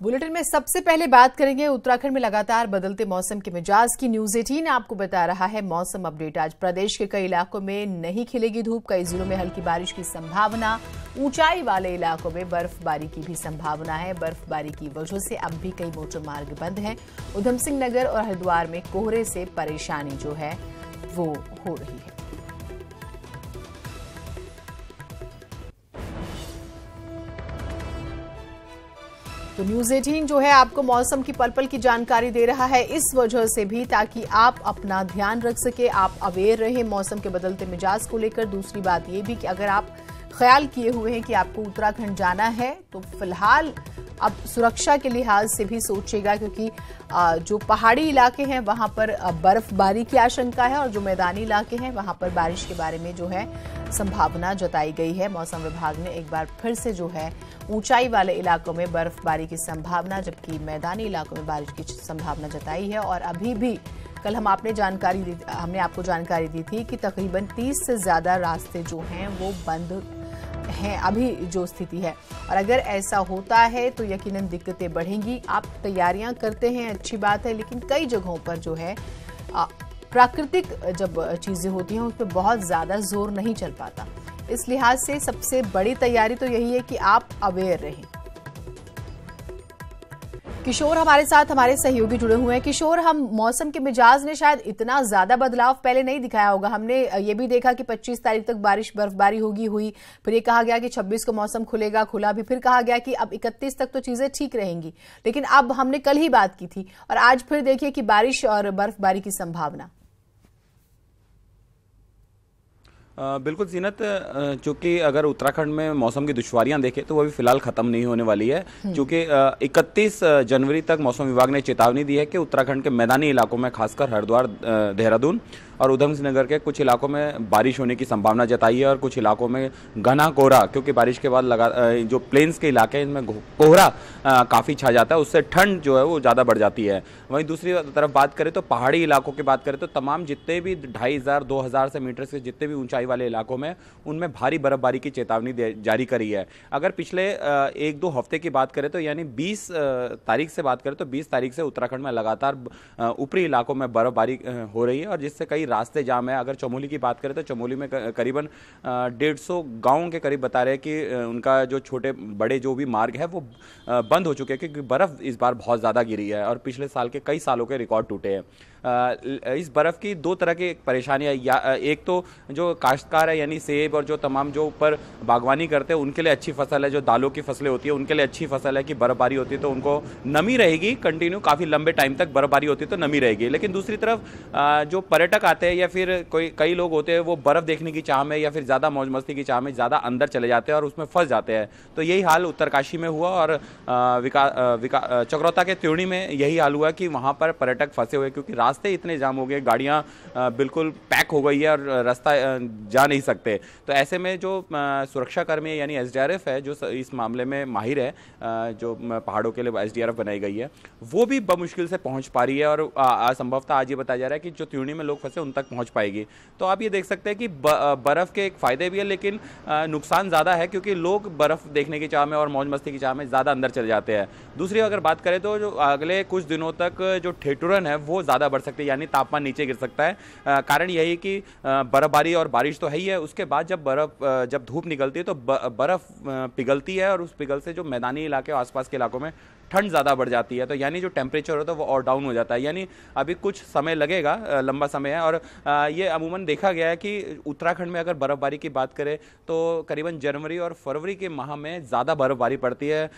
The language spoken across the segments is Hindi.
बुलेटिन में सबसे पहले बात करेंगे उत्तराखंड में लगातार बदलते मौसम के मिजाज की। न्यूज 18 आपको बता रहा है मौसम अपडेट। आज प्रदेश के कई इलाकों में नहीं खिलेगी धूप, कई जिलों में हल्की बारिश की संभावना, ऊंचाई वाले इलाकों में बर्फबारी की भी संभावना है। बर्फबारी की वजह से अब भी कई मोटर मार्ग बंद हैं। उधम सिंह नगर और हरिद्वार में कोहरे से परेशानी जो है वो हो रही है। तो न्यूज 18 जो है आपको मौसम की पल पल की जानकारी दे रहा है, इस वजह से भी ताकि आप अपना ध्यान रख सके, आप अवेयर रहें मौसम के बदलते मिजाज को लेकर। दूसरी बात ये भी कि अगर आप ख्याल किए हुए हैं कि आपको उत्तराखंड जाना है तो फिलहाल अब सुरक्षा के लिहाज से भी सोचिएगा, क्योंकि जो पहाड़ी इलाके हैं वहां पर बर्फबारी की आशंका है और जो मैदानी इलाके हैं वहां पर बारिश के बारे में जो है संभावना जताई गई है। मौसम विभाग ने एक बार फिर से जो है ऊंचाई वाले इलाकों में बर्फबारी की संभावना, जबकि मैदानी इलाकों में बारिश की संभावना जताई है। और अभी भी कल हमने आपको जानकारी दी थी कि तकरीबन 30 से ज्यादा रास्ते जो हैं वो बंद हैं अभी जो स्थिति है। और अगर ऐसा होता है तो यकीनन दिक्कतें बढ़ेंगी। आप तैयारियां करते हैं, अच्छी बात है, लेकिन कई जगहों पर जो है प्राकृतिक जब चीजें होती हैं उस पर बहुत ज्यादा जोर नहीं चल पाता। इस लिहाज से सबसे बड़ी तैयारी तो यही है कि आप अवेयर रहें। किशोर हमारे साथ, हमारे सहयोगी जुड़े हुए हैं। किशोर, हम मौसम के मिजाज ने शायद इतना ज्यादा बदलाव पहले नहीं दिखाया होगा। हमने ये भी देखा कि 25 तारीख तक बर्फबारी हुई, फिर ये कहा गया कि 26 को मौसम खुला भी, फिर कहा गया कि अब 31 तक तो चीजें ठीक रहेंगी। लेकिन अब हमने कल ही बात की थी और आज फिर देखिए कि बारिश और बर्फबारी की संभावना। बिल्कुल जीनत, चूंकि अगर उत्तराखंड में मौसम की दुश्वारियां देखें तो वो भी फिलहाल खत्म नहीं होने वाली है, क्योंकि 31 जनवरी तक मौसम विभाग ने चेतावनी दी है कि उत्तराखंड के मैदानी इलाकों में खासकर हरिद्वार, देहरादून और उधम सिंह नगर के कुछ इलाकों में बारिश होने की संभावना जताई है और कुछ इलाकों में घना कोहरा, क्योंकि बारिश के बाद जो प्लेन्स के इलाके हैं इनमें कोहरा काफ़ी छा जाता है, उससे ठंड जो है वो ज़्यादा बढ़ जाती है। वहीं दूसरी तरफ बात करें तो पहाड़ी इलाकों की बात करें तो तमाम जितने भी 2500 2000 से मीटर से जितने भी ऊंचाई वाले इलाकों में उनमें भारी बर्फबारी की चेतावनी जारी करी है। अगर पिछले 1-2 हफ्ते की बात करें तो यानी 20 तारीख से बात करें तो 20 तारीख से उत्तराखंड में लगातार ऊपरी इलाकों में बर्फबारी हो रही है और जिससे कई रास्ते जाम है। अगर चमोली की बात करें तो चमोली में करीबन 150 गाँव के करीब बता रहे हैं कि उनका जो छोटे बड़े जो भी मार्ग है वो बंद हो चुके हैं, क्योंकि बर्फ़ इस बार बहुत ज़्यादा गिरी है और पिछले साल के कई सालों के रिकॉर्ड टूटे हैं। इस बर्फ़ की 2 तरह की परेशानियाँ, एक तो जो काश्तकार है यानी सेब और जो तमाम जो ऊपर बागवानी करते हैं उनके लिए अच्छी फसल है, जो दालों की फसलें होती है उनके लिए अच्छी फसल है कि बर्फबारी होती है तो उनको नमी रहेगी, कंटिन्यू काफ़ी लंबे टाइम तक बर्फबारी होती है तो नमी रहेगी। लेकिन दूसरी तरफ जो पर्यटक आते हैं या फिर कई लोग होते हैं वो बर्फ़ देखने की चाह में या फिर ज़्यादा मौज मस्ती की चाह में ज़्यादा अंदर चले जाते हैं और उसमें फंस जाते हैं। तो यही हाल उत्तरकाशी में हुआ और चकरौता के त्योणी में यही हाल हुआ कि वहाँ पर पर्यटक फंसे हुए, क्योंकि रास्ते इतने जाम हो गए, गाड़ियाँ बिल्कुल पैक हो गई है और रास्ता जा नहीं सकते। तो ऐसे में जो सुरक्षा कर्मी यानी SDRF है जो इस मामले में माहिर है, जो पहाड़ों के लिए SDRF बनाई गई है, वो भी बमुश्किल से पहुँच पा रही है और संभवतः आज ये बताया जा रहा है कि जो त्योणी में लोग फंसे उन तक पहुँच पाएगी। तो आप ये देख सकते हैं कि बर्फ़ के एक फ़ायदे भी है लेकिन नुकसान ज़्यादा है, क्योंकि लोग बर्फ़ देखने की चाह में और मौज मस्ती की चाह में ज़्यादा अंदर चले जाते हैं। दूसरी अगर बात करें तो जो अगले कुछ दिनों तक जो ठिठुरन है वो ज़्यादा बढ़ सकती है, यानी तापमान नीचे गिर सकता है। कारण यही कि बर्फबारी और बारिश तो है ही है, उसके बाद जब धूप निकलती है तो बर्फ़ पिघलती है और उस पिघल से जो मैदानी इलाके और आसपास के इलाकों में ठंड ज़्यादा बढ़ जाती है, तो यानी जो टेम्परेचर होता है वो और डाउन हो जाता है। यानी अभी कुछ समय लगेगा, लंबा समय है और ये अमूमन देखा गया है कि उत्तराखंड में अगर बर्फबारी की बात करें तो करीबन जनवरी और फरवरी के माह में ज़्यादा बर्फबारी पड़ती है,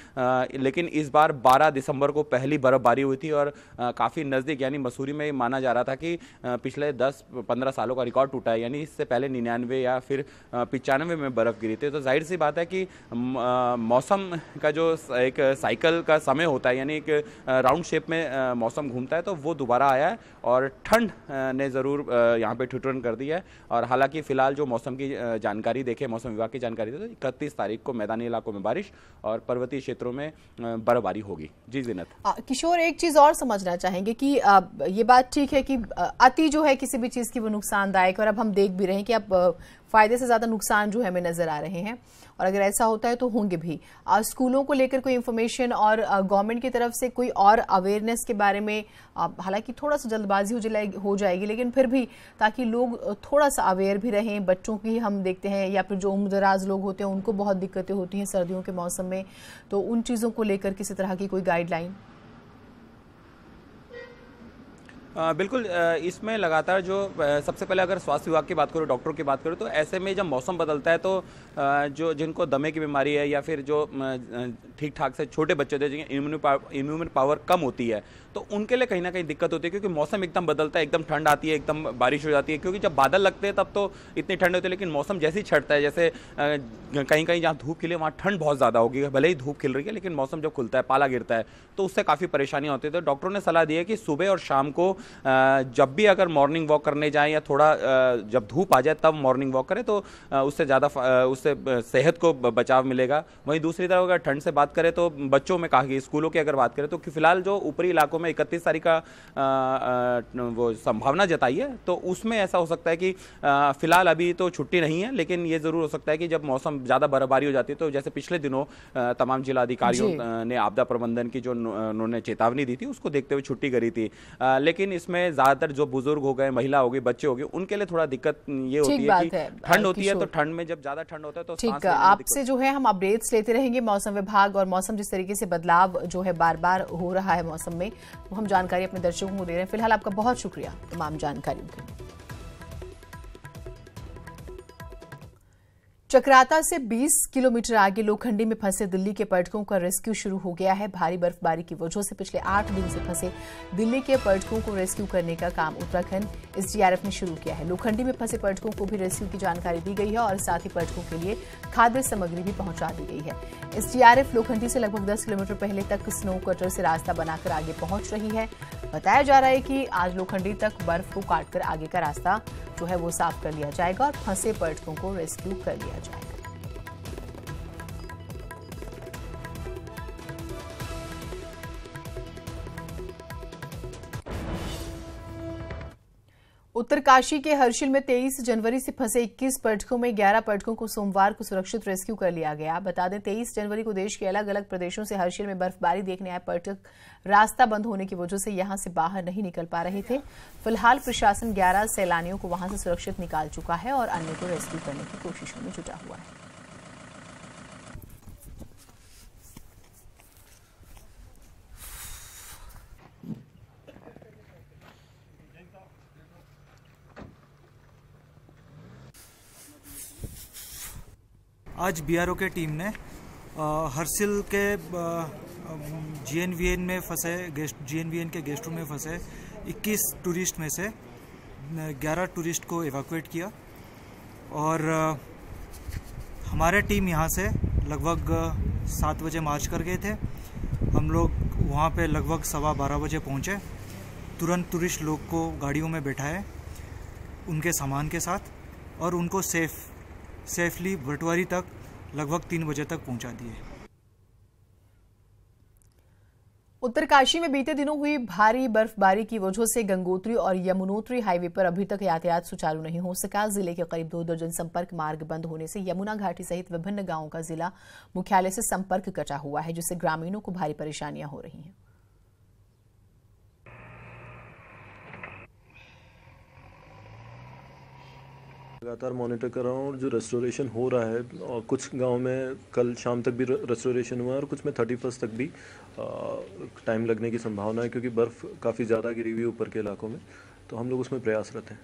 लेकिन इस बार 12 दिसंबर को पहली बर्फबारी हुई थी और काफ़ी नज़दीक यानी मसूरी में माना जा रहा था कि पिछले 10-15 सालों का रिकॉर्ड टूटा है, यानी इससे पहले 99 या फिर 95 में बर्फ़ गिरी थी। तो जाहिर सी बात है कि मौसम का जो एक साइकिल का समय होता है, यानी एक राउंड शेप में मौसम घूमता है, तो वो दोबारा आया है और ठंड ने ज़रूर यहाँ पे ठिठुरन कर दी है। और हालांकि फ़िलहाल जो मौसम की जानकारी देखे, मौसम विभाग की जानकारी दे तो 31 तारीख को मैदानी इलाकों में बारिश और पर्वतीय क्षेत्रों में बर्फबारी होगी। जी जीनत। किशोर, एक चीज़ और समझना चाहेंगे कि ये बात ठीक है कि अति जो है किसी भी चीज की वो नुकसानदायक, और अब हम देख भी रहे हैं कि अब फायदे से ज्यादा नुकसान जो है हमें नजर आ रहे हैं, और अगर ऐसा होता है तो होंगे भी। स्कूलों को लेकर कोई इन्फॉर्मेशन और गवर्नमेंट की तरफ से कोई और अवेयरनेस के बारे में, हालांकि थोड़ा सा जल्दबाजी हो जाएगी, लेकिन फिर भी ताकि लोग थोड़ा सा अवेयर भी रहें। बच्चों की हम देखते हैं या फिर जो उम्रदराज लोग होते हैं उनको बहुत दिक्कतें होती हैं सर्दियों के मौसम में, तो उन चीज़ों को लेकर किसी तरह की कोई गाइडलाइन? बिल्कुल, इसमें लगातार जो सबसे पहले अगर स्वास्थ्य विभाग की बात करो, डॉक्टरों की बात करो, तो ऐसे में जब मौसम बदलता है तो जो जिनको दमे की बीमारी है या फिर जो ठीक ठाक से छोटे बच्चे होते हैं जिनकी इम्यून पावर कम होती है, तो उनके लिए कहीं ना कहीं दिक्कत होती है, क्योंकि मौसम एकदम बदलता है, एकदम ठंड आती है, एकदम बारिश हो जाती है। क्योंकि जब बादल लगते हैं तब तो इतनी ठंड होती है, लेकिन मौसम जैसे ही छटता है, जैसे कहीं कहीं जहाँ धूप खिले वहाँ ठंड बहुत ज़्यादा होगी, भले ही धूप खिल रही है, लेकिन मौसम जब खुलता है, पाला गिरता है, तो उससे काफ़ी परेशानियाँ होती है। तो डॉक्टरों ने सलाह दी है कि सुबह और शाम को जब भी अगर मॉर्निंग वॉक करने जाएं या थोड़ा जब धूप आ जाए तब मॉर्निंग वॉक करें, तो उससे ज़्यादा उससे सेहत को बचाव मिलेगा। वहीं दूसरी तरफ अगर ठंड से बात करें तो बच्चों में कहा कि स्कूलों की अगर बात करें तो फिलहाल जो ऊपरी इलाकों में 31 तारीख का वो संभावना जताई है, तो उसमें ऐसा हो सकता है कि फिलहाल अभी तो छुट्टी नहीं है, लेकिन ये जरूर हो सकता है कि जब मौसम ज़्यादा बर्फबारी हो जाती है, तो जैसे पिछले दिनों तमाम जिला अधिकारियों ने आपदा प्रबंधन की जो उन्होंने चेतावनी दी थी उसको देखते हुए छुट्टी करी थी। लेकिन इसमें ज़्यादातर जो बुजुर्ग हो गए, महिला हो गई, बच्चे हो गए, उनके लिए थोड़ा दिक्कत ये होती है कि ठंड होती है, तो ठंड में जब ज्यादा ठंड होता है तो ठीक है। आपसे जो है हम अपडेट्स लेते रहेंगे मौसम विभाग, और मौसम जिस तरीके से बदलाव जो है बार बार हो रहा है मौसम में, तो हम जानकारी अपने दर्शकों को दे रहे हैं। फिलहाल आपका बहुत शुक्रिया तमाम जानकारियों के लिए। चक्राता से 20 किलोमीटर आगे लोखंडी में फंसे दिल्ली के पर्यटकों का रेस्क्यू शुरू हो गया है। भारी बर्फबारी की वजह से पिछले 8 दिन से फंसे दिल्ली के पर्यटकों को रेस्क्यू करने का काम उत्तराखंड एसडीआरएफ ने शुरू किया है। लोखंडी में फंसे पर्यटकों को भी रेस्क्यू की जानकारी दी गई है और साथ ही पर्यटकों के लिए खाद्य सामग्री भी पहुंचा दी गई है। एसडीआरएफ लोखंडी से लगभग 10 किलोमीटर पहले तक स्नो कटर से रास्ता बनाकर आगे पहुंच रही है। बताया जा रहा है कि आज लोखंडी तक बर्फ को काटकर आगे का रास्ता जो है वो साफ कर लिया जाएगा और फंसे पर्यटकों को रेस्क्यू कर लिया जाएगा। उत्तरकाशी के हर्षिल में 23 जनवरी से फंसे 21 पर्यटकों में 11 पर्यटकों को सोमवार को सुरक्षित रेस्क्यू कर लिया गया। बता दें 23 जनवरी को देश के अलग अलग प्रदेशों से हर्षिल में बर्फबारी देखने आए पर्यटक रास्ता बंद होने की वजह से यहां से बाहर नहीं निकल पा रहे थे। फिलहाल प्रशासन 11 सैलानियों को वहां से सुरक्षित निकाल चुका है और अन्य को रेस्क्यू करने की कोशिशों में जुटा हुआ है। आज बीआरओ के टीम ने हर्षिल के जीएनवीएन के गेस्ट रूम में फंसे 21 टूरिस्ट में से 11 टूरिस्ट को इवैक्यूएट किया और हमारे टीम यहाँ से लगभग 7 बजे मार्च कर गए थे। हम लोग वहाँ पे लगभग 12:15 बजे पहुँचे। तुरंत टूरिस्ट लोग को गाड़ियों में बैठाए उनके सामान के साथ और उनको सेफली भटवारी तक लगभग 3 बजे तक पहुंचा दिए। उत्तरकाशी में बीते दिनों हुई भारी बर्फबारी की वजह से गंगोत्री और यमुनोत्री हाईवे पर अभी तक यातायात सुचारू नहीं हो सका। जिले के करीब 2 दर्जन संपर्क मार्ग बंद होने से यमुना घाटी सहित विभिन्न गांवों का जिला मुख्यालय से संपर्क कटा हुआ है, जिससे ग्रामीणों को भारी परेशानियां हो रही हैं। लगातार मॉनिटर कर रहा हूँ और जो रेस्टोरेशन हो रहा है, और कुछ गांव में कल शाम तक भी रेस्टोरेशन हुआ है और कुछ में 31 तक भी टाइम लगने की संभावना है, क्योंकि बर्फ़ काफ़ी ज़्यादा गिरी हुई है ऊपर के इलाकों में, तो हम लोग उसमें प्रयासरत हैं।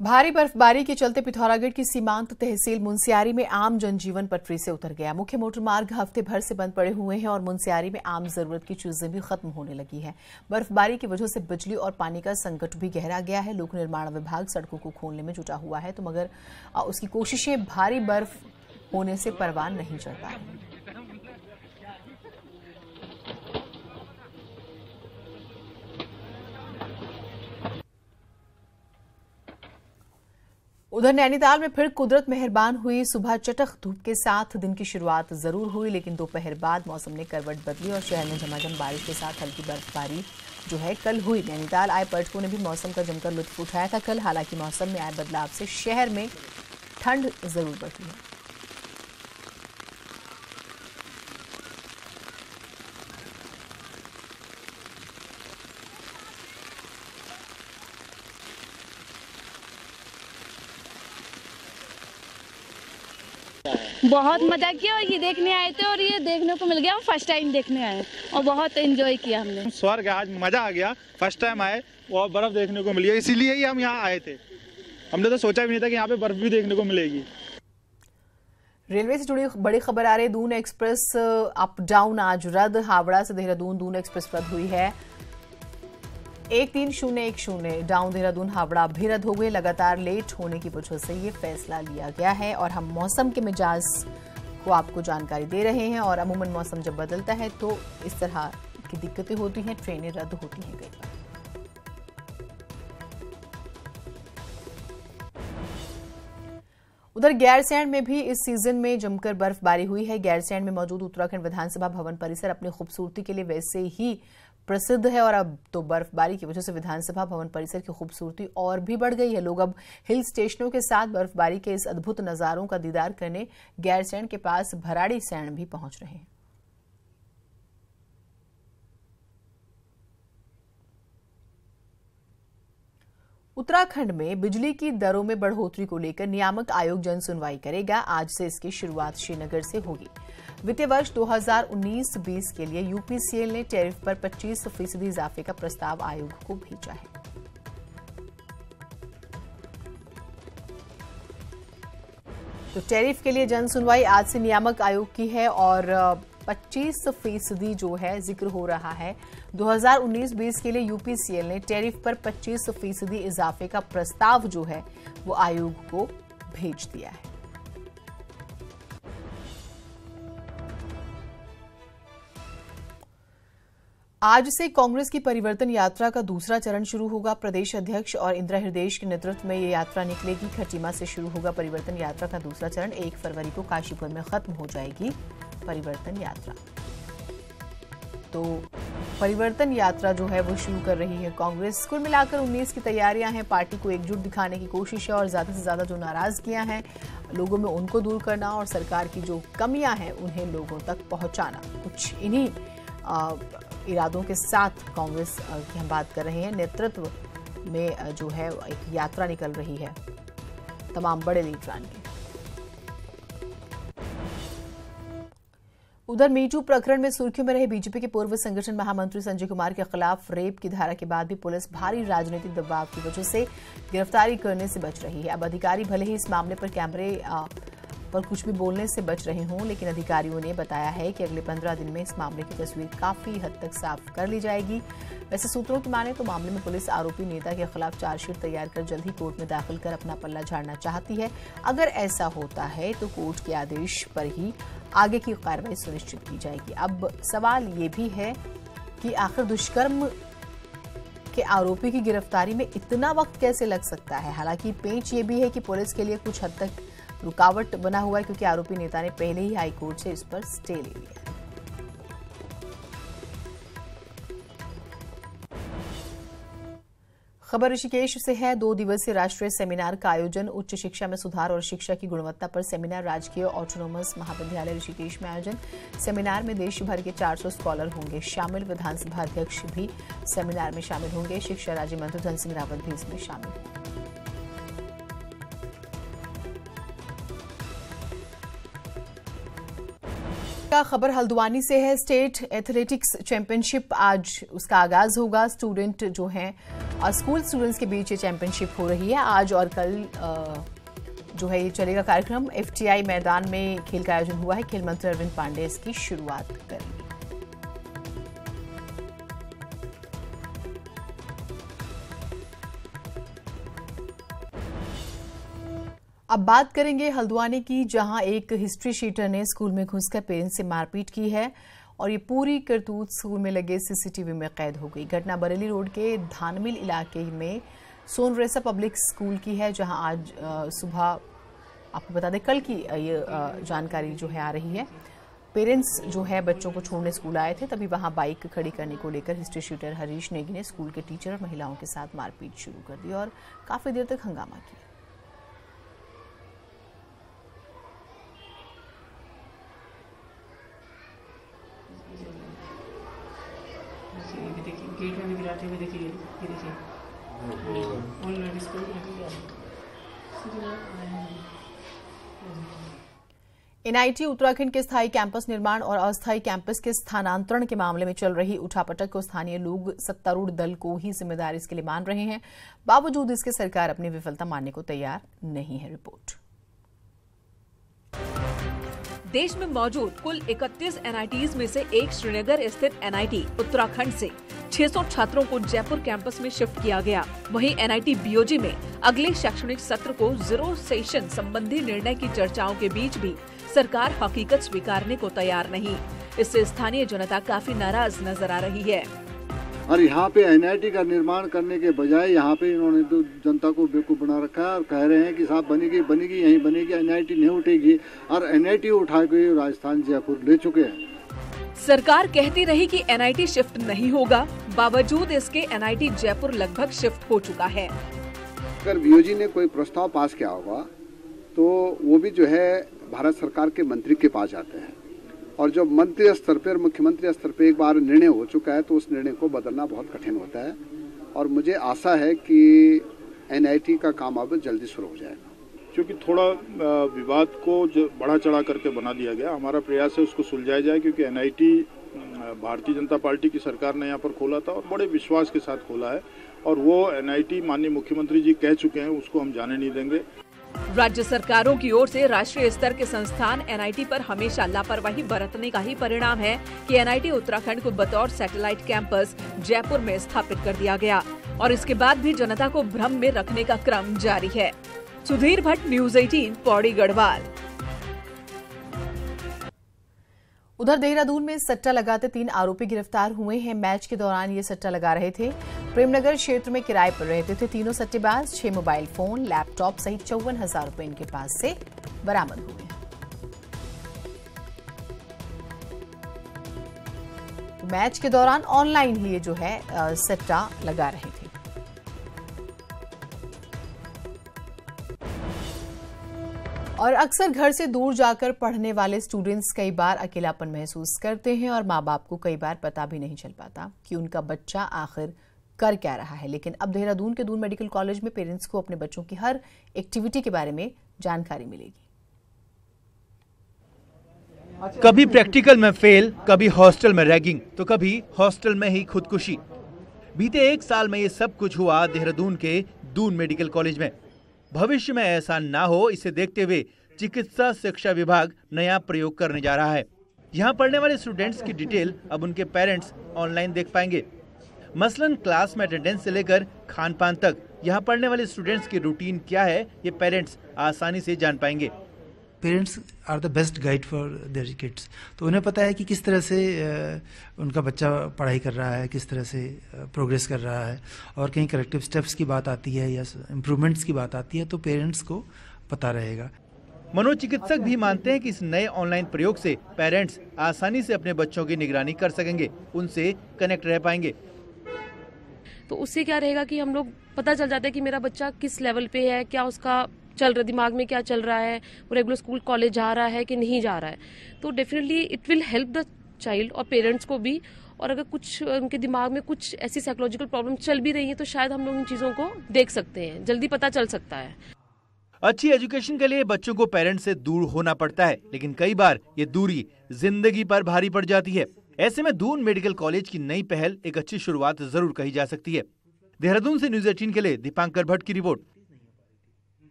भारी बर्फबारी के चलते पिथौरागढ़ की सीमांत तहसील मुनस्यारी में आम जनजीवन पटरी से उतर गया। मुख्य मोटर मार्ग हफ्ते भर से बंद पड़े हुए हैं और मुनस्यारी में आम जरूरत की चीजें भी खत्म होने लगी है। बर्फबारी की वजह से बिजली और पानी का संकट भी गहरा गया है। लोक निर्माण विभाग सड़कों को खोलने में जुटा हुआ है, तो मगर उसकी कोशिशें भारी बर्फ होने से परवान नहीं चढ़ पा रही। उधर नैनीताल में फिर कुदरत मेहरबान हुई। सुबह चटख धूप के साथ दिन की शुरुआत जरूर हुई, लेकिन दोपहर बाद मौसम ने करवट बदली और शहर में झमाझम बारिश के साथ हल्की बर्फबारी जो है कल हुई। नैनीताल आए पर्यटकों ने भी मौसम का जमकर लुत्फ उठाया था कल। हालांकि मौसम में आए बदलाव से शहर में ठंड जरूर बढ़ी है। बहुत मजा किया और ये देखने आए थे और ये देखने को मिल गया। हम फर्स्ट टाइम देखने आए और बहुत एंजॉय किया हमने। स्वर्ग है, आज मजा आ गया। फर्स्ट टाइम आए और बर्फ देखने को मिली, इसीलिए ही हम यहाँ आए थे। हमने तो सोचा भी नहीं था कि यहाँ पे बर्फ भी देखने को मिलेगी। रेलवे से जुड़ी बड़ी खबर आ रही है। दून एक्सप्रेस अप डाउन आज रद्द। हावड़ा से देहरादून दून एक्सप्रेस रद्द हुई है। 13010 डाउन देहरादून हावड़ा भी रद्द हो गई। लगातार लेट होने की वजह से ये फैसला लिया गया है और हम मौसम के मिजाज को आपको जानकारी दे रहे हैं। और अमूमन मौसम जब बदलता है तो इस तरह की दिक्कतें होती हैं, ट्रेनें रद्द होती हैं कई बार। उधर गैरसैंण में भी इस सीजन में जमकर बर्फबारी हुई है। गैरसैंण में मौजूद उत्तराखंड विधानसभा भवन परिसर अपनी खूबसूरती के लिए वैसे ही प्रसिद्ध है और अब तो बर्फबारी की वजह से विधानसभा भवन परिसर की खूबसूरती और भी बढ़ गई है। लोग अब हिल स्टेशनों के साथ बर्फबारी के इस अद्भुत नजारों का दीदार करने गैरसैंण के पास भराड़ी सैंण भी पहुंच रहे हैं। उत्तराखंड में बिजली की दरों में बढ़ोतरी को लेकर नियामक आयोग जन सुनवाई करेगा। आज से इसकी शुरुआत श्रीनगर से होगी। वित्तीय वर्ष 2019-20 के लिए यूपीसीएल ने टैरिफ पर 25% इजाफे का प्रस्ताव आयोग को भेजा है। तो टैरिफ के लिए जन सुनवाई आज से नियामक आयोग की है और 25% जो है जिक्र हो रहा है। 2019-20 के लिए यूपीसीएल ने टैरिफ पर 25% इजाफे का प्रस्ताव जो है वो आयोग को भेज दिया है। आज से कांग्रेस की परिवर्तन यात्रा का दूसरा चरण शुरू होगा। प्रदेश अध्यक्ष और इंदिरा हृदयेश के नेतृत्व में ये यात्रा निकलेगी। खटीमा से शुरू होगा परिवर्तन यात्रा का दूसरा चरण। 1 फरवरी को काशीपुर में खत्म हो जाएगी परिवर्तन यात्रा। तो परिवर्तन यात्रा जो है वो शुरू कर रही है कांग्रेस। कुल मिलाकर 19 की तैयारियां हैं। पार्टी को एकजुट दिखाने की कोशिश है और ज्यादा से ज्यादा जो नाराजगियां हैं लोगों में उनको दूर करना और सरकार की जो कमियां हैं उन्हें लोगों तक पहुंचाना। कुछ इन्हीं इरादों के साथ कांग्रेस की हम बात कर रहे हैं। नेतृत्व में जो है एक यात्रा निकल रही है तमाम बड़े लीडरान की। उधर मीटू प्रकरण में सुर्खियों में रहे बीजेपी के पूर्व संगठन महामंत्री संजय कुमार के खिलाफ रेप की धारा के बाद भी पुलिस भारी राजनीतिक दबाव की वजह से गिरफ्तारी करने से बच रही है। अब अधिकारी भले ही इस मामले पर कैमरे पर कुछ भी बोलने से बच रहे हों, लेकिन अधिकारियों ने बताया है कि अगले 15 दिन में इस मामले की तस्वीर काफी हद तक साफ कर ली जाएगी। वैसे सूत्रों की माने तो मामले में पुलिस आरोपी नेता के खिलाफ चार्जशीट तैयार कर जल्द ही कोर्ट में दाखिल कर अपना पल्ला झाड़ना चाहती है। अगर ऐसा होता है तो कोर्ट के आदेश पर ही आगे की कार्रवाई सुनिश्चित की जाएगी। अब सवाल ये भी है कि आखिर दुष्कर्म के आरोपी की गिरफ्तारी में इतना वक्त कैसे लग सकता है। हालांकि पेंच ये भी है कि पुलिस के लिए कुछ हद तक रुकावट बना हुआ है क्योंकि आरोपी नेता ने पहले ही हाईकोर्ट से इस पर स्टे ले लिया। खबर ऋषिकेश से है। 2 दिवसीय राष्ट्रीय सेमिनार का आयोजन। उच्च शिक्षा में सुधार और शिक्षा की गुणवत्ता पर सेमिनार राजकीय ऑटोनोमस महाविद्यालय ऋषिकेश में आयोजन। सेमिनार में देश भर के 400 स्कॉलर होंगे शामिल। विधानसभा अध्यक्ष भी सेमिनार में शामिल होंगे। शिक्षा राज्य मंत्री धन सिंह रावत भी इसमें शामिल होंगे। का खबर हल्द्वानी से है। स्टेट एथलेटिक्स चैंपियनशिप आज उसका आगाज होगा। स्टूडेंट जो हैं स्कूल स्टूडेंट्स के बीच ये चैंपियनशिप हो रही है। आज और कल जो है ये चलेगा कार्यक्रम। FTI मैदान में खेल का आयोजन हुआ है। खेल मंत्री अरविंद पांडे इसकी शुरुआत करेंगे। अब बात करेंगे हल्द्वानी की, जहां एक हिस्ट्री शीटर ने स्कूल में घुसकर पेरेंट्स से मारपीट की है और ये पूरी करतूत स्कूल में लगे CCTV में कैद हो गई। घटना बरेली रोड के धानमिल इलाके में सोनरेसा पब्लिक स्कूल की है, जहां आज सुबह आपको बता दें कल की ये जानकारी जो है आ रही है। पेरेंट्स जो है बच्चों को छोड़ने स्कूल आए थे, तभी वहां बाइक खड़ी करने को लेकर हिस्ट्री शीटर हरीश नेगी ने स्कूल के टीचर और महिलाओं के साथ मारपीट शुरू कर दी और काफी देर तक हंगामा किया। गेट में भी गिराते हुए देखिए, ये देखिए एनआईटी उत्तराखंड के स्थायी कैंपस निर्माण और अस्थायी कैंपस के स्थानांतरण के मामले में चल रही उठापटक को स्थानीय लोग सत्तारूढ़ दल को ही जिम्मेदार इसके लिए मान रहे हैं। बावजूद इसके सरकार अपनी विफलता मानने को तैयार नहीं है। रिपोर्ट। देश में मौजूद कुल 31 एनआईटीज में से एक श्रीनगर स्थित एनआईटी उत्तराखंड से 600 छात्रों को जयपुर कैंपस में शिफ्ट किया गया। वहीं एनआईटी बीओजी में अगले शैक्षणिक सत्र को जीरो सेशन संबंधी निर्णय की चर्चाओं के बीच भी सरकार हकीकत स्वीकारने को तैयार नहीं। इससे स्थानीय जनता काफी नाराज नजर आ रही है। और यहाँ पे एनआईटी का निर्माण करने के बजाय यहाँ पे इन्होंने तो जनता को बेवकूफ बना रखा है और कह रहे हैं कि साहब बनेगी यहीं बनेगी, एनआईटी नहीं उठेगी, और एनआईटी उठा के राजस्थान जयपुर ले चुके हैं। सरकार कहती रही कि एनआईटी शिफ्ट नहीं होगा, बावजूद इसके एनआईटी जयपुर लगभग शिफ्ट हो चुका है। अगर बीओजी ने कोई प्रस्ताव पास किया होगा तो वो भी जो है भारत सरकार के मंत्री के पास जाते हैं, और जब मंत्री स्तर पर मुख्यमंत्री स्तर पर एक बार निर्णय हो चुका है तो उस निर्णय को बदलना बहुत कठिन होता है। और मुझे आशा है कि एनआईटी का काम अब जल्दी शुरू हो जाएगा। क्योंकि थोड़ा विवाद को जो बढ़ा चढ़ा करके बना दिया गया, हमारा प्रयास है उसको सुलझाया जाए, क्योंकि एनआईटी भारतीय जनता पार्टी की सरकार ने यहाँ पर खोला था और बड़े विश्वास के साथ खोला है, और वो एनआईटी माननीय मुख्यमंत्री जी कह चुके हैं, उसको हम जाने नहीं देंगे। राज्य सरकारों की ओर से राष्ट्रीय स्तर के संस्थान एनआईटी पर हमेशा लापरवाही बरतने का ही परिणाम है कि एनआईटी उत्तराखंड को बतौर सैटेलाइट कैंपस जयपुर में स्थापित कर दिया गया, और इसके बाद भी जनता को भ्रम में रखने का क्रम जारी है। सुधीर भट्ट, न्यूज़ 18, पौड़ी गढ़वाल। उधर देहरादून में सट्टा लगाते 3 आरोपी गिरफ्तार हुए हैं। मैच के दौरान ये सट्टा लगा रहे थे। प्रेमनगर क्षेत्र में किराए पर रहते थे तीनों सट्टेबाज। 6 मोबाइल फोन, लैपटॉप सहित 54,000 रुपए इनके पास से बरामद हुए। मैच के दौरान ऑनलाइन ही ये जो है सट्टा लगा रहे थे। और अक्सर घर से दूर जाकर पढ़ने वाले स्टूडेंट्स कई बार अकेलापन महसूस करते हैं और माँ बाप को कई बार पता भी नहीं चल पाता कि उनका बच्चा आखिर कर क्या रहा है। लेकिन अब देहरादून के दून मेडिकल कॉलेज में पेरेंट्स को अपने बच्चों की हर एक्टिविटी के बारे में जानकारी मिलेगी। कभी प्रैक्टिकल में फेल, कभी हॉस्टल में रैगिंग, तो कभी हॉस्टल में ही खुदकुशी। बीते 1 साल में ये सब कुछ हुआ देहरादून के दून मेडिकल कॉलेज में। भविष्य में ऐसा ना हो, इसे देखते हुए चिकित्सा शिक्षा विभाग नया प्रयोग करने जा रहा है। यहाँ पढ़ने वाले स्टूडेंट्स की डिटेल अब उनके पेरेंट्स ऑनलाइन देख पाएंगे। मसलन क्लास में अटेंडेंस से लेकर खान पान तक यहाँ पढ़ने वाले स्टूडेंट्स की रूटीन क्या है, ये पेरेंट्स आसानी से जान पाएंगे। Parents are the best guide for their kids, तो उन्हें पता है कि किस तरह से उनका बच्चा पढ़ाई कर रहा है, किस तरह से प्रोग्रेस कर रहा है, और कहीं करेक्टिव स्टेप्स की बात आती है या इम्प्रूवमेंट्स की बात आती है तो पेरेंट्स को पता रहेगा। मनोचिकित्सक भी मानते हैं कि इस नए ऑनलाइन प्रयोग से पेरेंट्स आसानी से अपने बच्चों की निगरानी कर सकेंगे, उनसे कनेक्ट रह पाएंगे। तो उससे क्या रहेगा कि हम लोग पता चल जाता है कि मेरा बच्चा किस लेवल पे है, क्या उसका चल रहा, दिमाग में क्या चल रहा है, वो रेगुलर स्कूल कॉलेज जा रहा है कि नहीं जा रहा है। तो definitely it will help the child और पेरेंट्स को भी। और अगर कुछ उनके दिमाग में कुछ ऐसी साइकोलॉजिकल प्रॉब्लम चल भी रही है तो शायद हम लोग इन चीज़ों को देख सकते हैं, जल्दी पता चल सकता है। अच्छी एजुकेशन के लिए बच्चों को पेरेंट्स से दूर होना पड़ता है, लेकिन कई बार ये दूरी जिंदगी पर भारी पड़ जाती है। ऐसे में दून मेडिकल कॉलेज की नई पहल एक अच्छी शुरुआत जरूर कही जा सकती है। देहरादून से न्यूज़ 18 के लिए दीपांकर भट्ट की रिपोर्ट।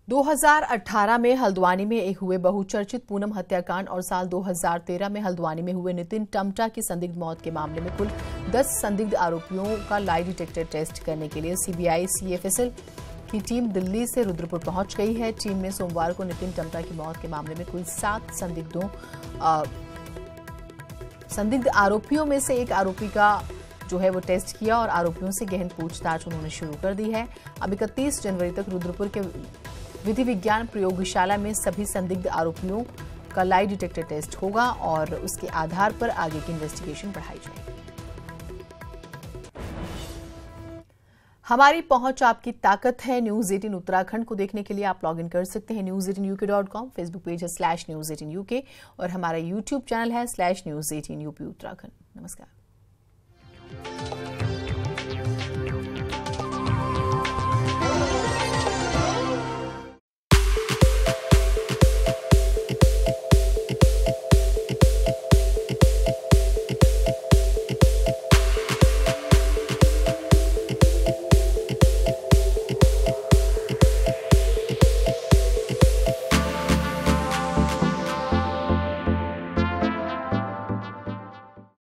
2018 में हल्द्वानी में एक हुए बहुचर्चित पूनम हत्याकांड और साल 2013 में हल्द्वानी में हुए नितिन टम्टा की संदिग्ध मौत के मामले में कुल 10 संदिग्ध आरोपियों का लाई डिटेक्टर टेस्ट करने के लिए सीबीआई सीएफएसएल की टीम दिल्ली से रुद्रपुर पहुंच गई है। टीम ने सोमवार को नितिन टम्टा की मौत के मामले में कुल 7 संदिग्ध आरोपियों में से एक आरोपी का जो है वो टेस्ट किया और आरोपियों से गहन पूछताछ उन्होंने शुरू कर दी है। अब 31 जनवरी तक रुद्रपुर के विधि विज्ञान प्रयोगशाला में सभी संदिग्ध आरोपियों का लाई डिटेक्टर टेस्ट होगा और उसके आधार पर आगे की इन्वेस्टिगेशन बढ़ाई जाएगी। हमारी पहुंच आपकी ताकत है। न्यूज 18 उत्तराखंड को देखने के लिए आप लॉग इन कर सकते हैं news18uk.com, फेसबुक पेज है /news18uk और हमारा यूट्यूब चैनल है /news18UP उत्तराखंड। नमस्कार।